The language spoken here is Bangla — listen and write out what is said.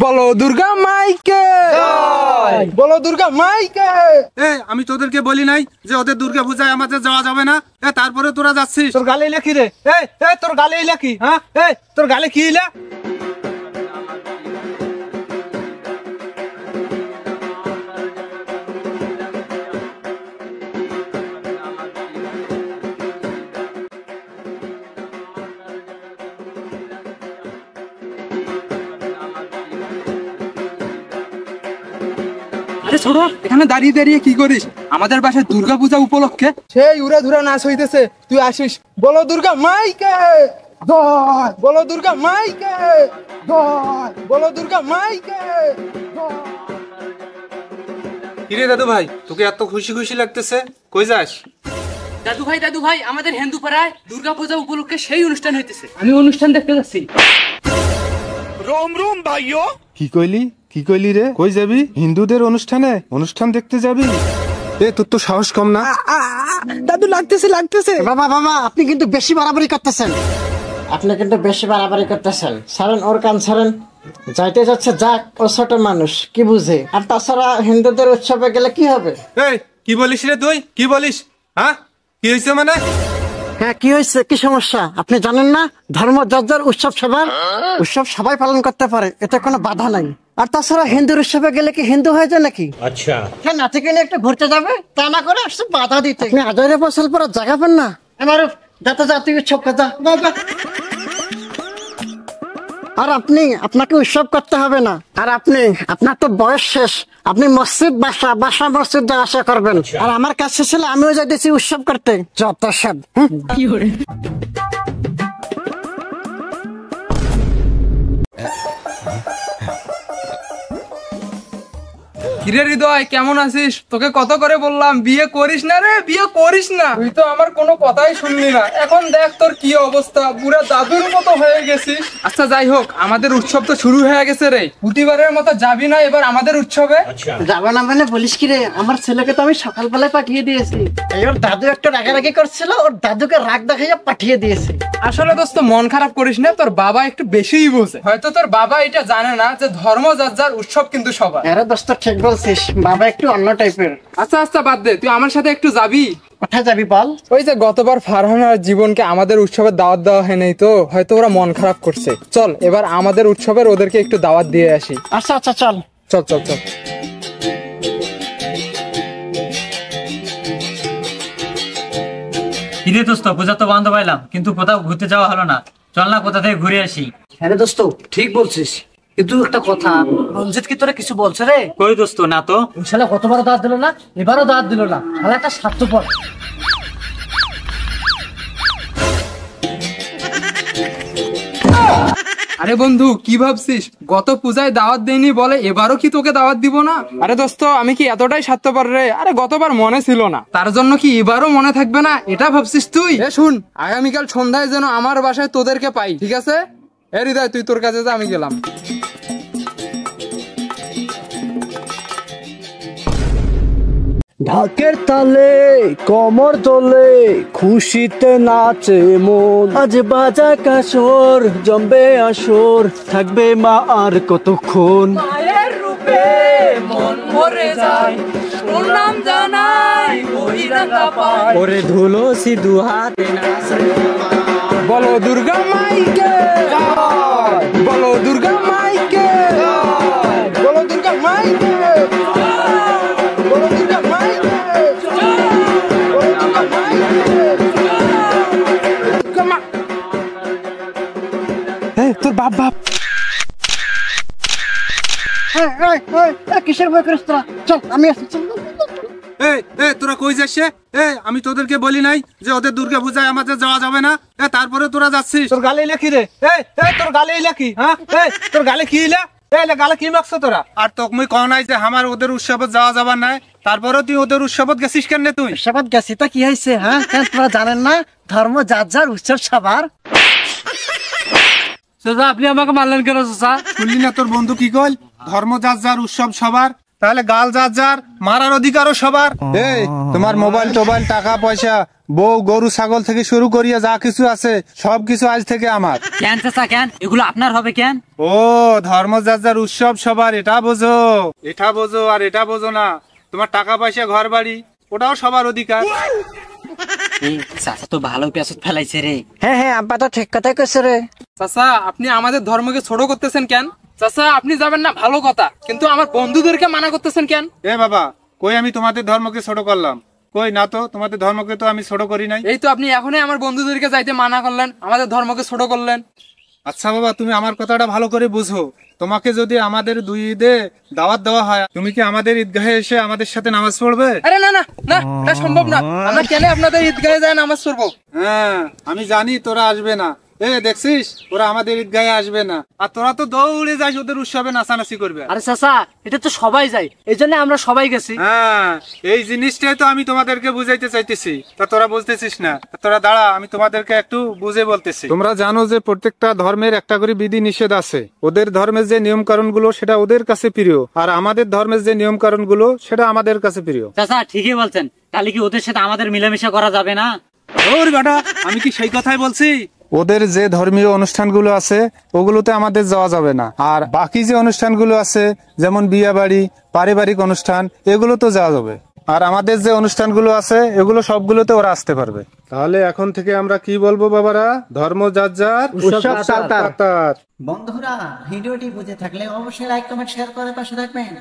বলো দুর্গা মাইকে বলো দুর্গা মাইকে। আমি তোদেরকে বলি নাই যে ওদের দুর্গা পূজায় আমাদের যাওয়া যাবে না, তারপরে তোরা যাচ্ছিস। তোর গালে লেখি রে, তোর গালে লেখি, হ্যাঁ তোর গালে কি ইলা? ছোড়ো, এখানে দাঁড়িয়ে দাঁড়িয়ে কি করিস? আমাদের বাসায় দুর্গা পূজা উপলক্ষে সেই উড়া ধুরা নাচ হইতেছে, তুই আসিস। বলো দুর্গা মাইকে জয়, বলো দুর্গা মাইকে জয়, বলো দুর্গা মাইকে জয়। কিরে দাদু ভাই, তোকে এত খুশি খুশি লাগতেছে, কই যাস? দাদু ভাই আমাদের হিন্দু পাড়ায় দুর্গা পূজা উপলক্ষে সেই অনুষ্ঠান হইতেছে, আমি অনুষ্ঠান দেখতে যাচ্ছি। রোম রোম ভাইও। কি কইলি রে? কই যাবি? হিন্দুদের অনুষ্ঠান দেখতে যাবি? তোর তো সাহস কম না। দাদু লাগতেছে। বাবা আপনি কিন্তু বেশি বাড়াবাড়ি করতেছেন। ছাড়েন ওর কান ছাড়েন। যাইতে যাচ্ছে যাক, ও ছোট মানুষ কি বুঝে। আর তাছাড়া হিন্দুদের উৎসবে গেলে কি হবে? কি বলিস রে তুই? কি বলিস? হ্যাঁ, কি হয়েছে মানে? হ্যাঁ, কি হয়েছে? কি সমস্যা আপনি জানেন না? ধর্ম যার উৎসব সবার, উৎসব সবাই পালন করতে পারে, এতে কোনো বাধা নাই। আর তাছাড়া হিন্দুর উৎসবে গেলে কি হিন্দু হয়ে যায় নাকি? আচ্ছা, হ্যাঁ, নাচে কিনে একটু ঘুরতে যাবে, তা না করে আসছে বাধা দিতে। আপনি আজরে বছর পর জায়গা পান না। আমার যাতে জাতি উৎসব কথা। আর আপনাকে উৎসব করতে হবে না। আর আপনার তো বয়স শেষ, আপনি মসজিদ বাসা মসজিদ আসা করবেন। আর আমার কাছে ছিল, আমিও যাইতেছি উৎসব করতে। যত সব কি করে। কিরে হৃদয়, কেমন আছিস? তোকে কত করে বললাম বিয়ে করিস না রে, বিয়ে করিস না। তুই তো আমার কোনো কথাই শুনলি না। এখন দেখ তোর কি অবস্থা, পুরো দাদুর মতো হয়ে গেছিস। আচ্ছা যাই হোক, আমাদের উৎসব তো শুরু হয়ে গেছে রে। প্রতিবারের মতো যাবি না এবার আমাদের উৎসবে? যাবে না মানে বলিস কি রে? আমার ছেলেকে তো আমি সকালবেলায় পাঠিয়ে দিয়েছি। ওর দাদু একটু রাগারাগি করছিল, ওর দাদুকে রাগ দেখাইয়া পাঠিয়ে দিয়েছি। আসলে দোস্ত মন খারাপ করিস না, তোর বাবা একটু বেশিই বোঝে। হয়তো তোর বাবা এটা জানে না যে ধর্ম যার উৎসব কিন্তু সবার। আরে দোস্ত ঠিক বলছিস, বাবা একটু অন্য টাইপের। আচ্ছা বাদ দে, তুই আমার সাথে একটু যাবি। কোথায় যাবি বল? ওই যে গতবার ফারহান আর জীবনকে আমাদের উৎসবের দাওয়াত দেওয়া হয় নাই তো, হয়তো ওরা মন খারাপ করছে। চল এবার আমাদের উৎসবের ওদেরকে একটু দাওয়াত দিয়ে আসি। আচ্ছা চল। কিরে দোস্ত, পূজা তো বন্ধ পাইলাম, কিন্তু কোথাও ঘুরতে যাওয়া হলো না। চল না কোথা থেকে ঘুরে আসি। হ্যাঁ দোস্ত ঠিক বলছিস, কিন্তু একটা কথা, রঞ্জিত কি তোরা কিছু বলছে রে? কই দোস্ত, না তো। ইনশাল্লাহ গতবারও দাঁত দিল না, এবারও দাঁত দিল না। তাহলে একটা স্বার্থপর। আরে বন্ধু কি ভাবছিস? গত পূজায় দাওয়াত দেয়নি বলে এবারও কি তোকে দাওয়াত দিব না? আরে দোস্ত আমি কি এতটাই স্বার্থপর রে? আরে গতবার মনে ছিল না, তার জন্য কি এবারও মনে থাকবে না এটা ভাবছিস তুই? শুন, আগামীকাল সন্ধ্যায় যেন আমার বাসায় তোদেরকে পাই, ঠিক আছে? হৃদয় তুই তোর কাছে যা, আমি গেলাম। ঢাকের তালে কমর তোলে, খুশিতে নাচে মন। আজ বাজা কাসর, জমবে আসর, থাকবে মা আর কতক্ষণ। মায়ের রূপে মন ভরে যায়, প্রণাম জানাই বহিরাঙ্গা পায়। ওরে ধুলো সিধু হাতে নাচে। বলো দুর্গা মাইকে জয়, বলো দুর্গা মাইকে জয়, বলো দুর্গা মাইকে বলো দুর্গা মাইকে বলো দুর্গা মাইকে। তোর বাপ কিসের ভয় করিস তোরা? চল আমি আসছি। তোরা কই যাস? আমি তোদেরকে বলি নাই যে ওদের দুর্গা পূজায় আমাদের যাওয়া যাবে না, তারপরে তোরা যাচ্ছিস। তোর গালে লেখি রে, তোর গালে লেখি, হ্যাঁ তোর গালে কি ইলা? গালে কি মাখছ তোরা? আর তোকে কও নাই যে আমার ওদের উৎসবত যাওয়া যাবার নাই, তারপরে তুই ওদের উৎসবত গেছিস কেন? তুই উৎসবত গেছি তা কি হয়েছে? হ্যাঁ তোরা জানেন না ধর্ম যার উৎসব সবার। আপনি আমাকে মারলেন কেন? শুনলি না তোর বন্ধু কি কল? ধর্ম যার উৎসব সবার। তাহলে গাল যার যার, মারার অধিকারও সবার। এই তোমার মোবাইল টোবাইল, টাকা পয়সা, বউ, গরু, ছাগল থেকে শুরু করিয়া যা কিছু আছে সবকিছু আজ থেকে আমার। কেন চাচা কেন এগুলো আপনার হবে কেন? ও ধর্ম যার যার, উৎসব সবার, এটা বোঝো। এটা বোঝো আর এটা বোঝো না। তোমার টাকা পয়সা, ঘর বাড়ি, ওটাও সবার অধিকার। চাচা তো ভালো পেঁচত ফেলাইছে রে। হ্যাঁ হ্যাঁ, আব্বা তো ঠিক কথাই কইছে রে। চাচা আপনি আমাদের ধর্মকে ছোট করতেছেন কেন? চাচা আপনি যাবেন না ভালো কথা, কিন্তু আমার বন্ধুদেরকে মানা করতেছেন কেন? এ বাবা, কই আমি তোমাদের ধর্মকে ছোট করলাম? কই না তো, তোমাদের ধর্মকে তো আমি ছোট করি নাই। এই তো আপনি এখনই আমার বন্ধুদেরকে যাইতে মানা করলেন, আমাদের ধর্মকে ছোট করলেন। আচ্ছা বাবা, তুমি আমার কথাটা ভালো করে বুঝো। তোমাকে যদি আমাদের 2 ঈদে দাওয়াত দেওয়া হয়, তুমি কি আমাদের ঈদগাহে এসে আমাদের সাথে নামাজ পড়বে? আরে না না না, এটা সম্ভব না। আমরা কেন আপনাদের ঈদগাহে যায় নামাজ পড়বো? হ্যাঁ আমি জানি তোরা আসবে না। দেখছিস, ওরা আমাদের ঈদগাহে আসবে না, আর তোরা তো দৌড়ে যাস ওদের উৎসবে নাচানাচি করবে। আরে চাচা, এটা তো সবাই যায়, এই জন্য আমরা সবাই গেছি। হ্যাঁ, এই জিনিসটাই তো আমি তোমাদেরকে বুঝাইতে চাইতেছি, তা তোরা বুঝতেছিস না। তোরা দাঁড়া, আমি তোমাদেরকে একটু বুঝে বলতেছি। তোমরা জানো যে প্রত্যেকটা ধর্মের একটা করে বিধি নিষেধ আছে। ওদের ধর্মের যে নিয়ম কারণ গুলো সেটা ওদের কাছে প্রিয়, আর আমাদের ধর্মের যে নিয়ম কারণ গুলো সেটা আমাদের কাছে প্রিয়। চাচা ঠিকই বলছেন, তাহলে কি ওদের সাথে আমাদের মিলামেশা করা যাবে না? ওর বেটা, আমি কি সেই কথাই বলছি? ওদের যে ধর্মীয় অনুষ্ঠানগুলো আছে ওগুলোতে আমাদের যাওয়া যাবে না, আর বাকি যে অনুষ্ঠানগুলো আছে যেমন বিয়ে বাড়ি, পারিবারিক অনুষ্ঠান, এগুলো তো যাওয়া যাবে। আর আমাদের যে অনুষ্ঠানগুলো আছে এগুলো সবগুলোতে ওরা আসতে পারবে। তাহলে এখন থেকে আমরা কি বলবো বাবারা? ধর্ম যার যার, উৎসব তার তার। তার। বন্ধুরা ভিডিওটি বুঝে থাকলে অবশ্যই লাইক কমেন্ট শেয়ার করে পাশে থাকবেন।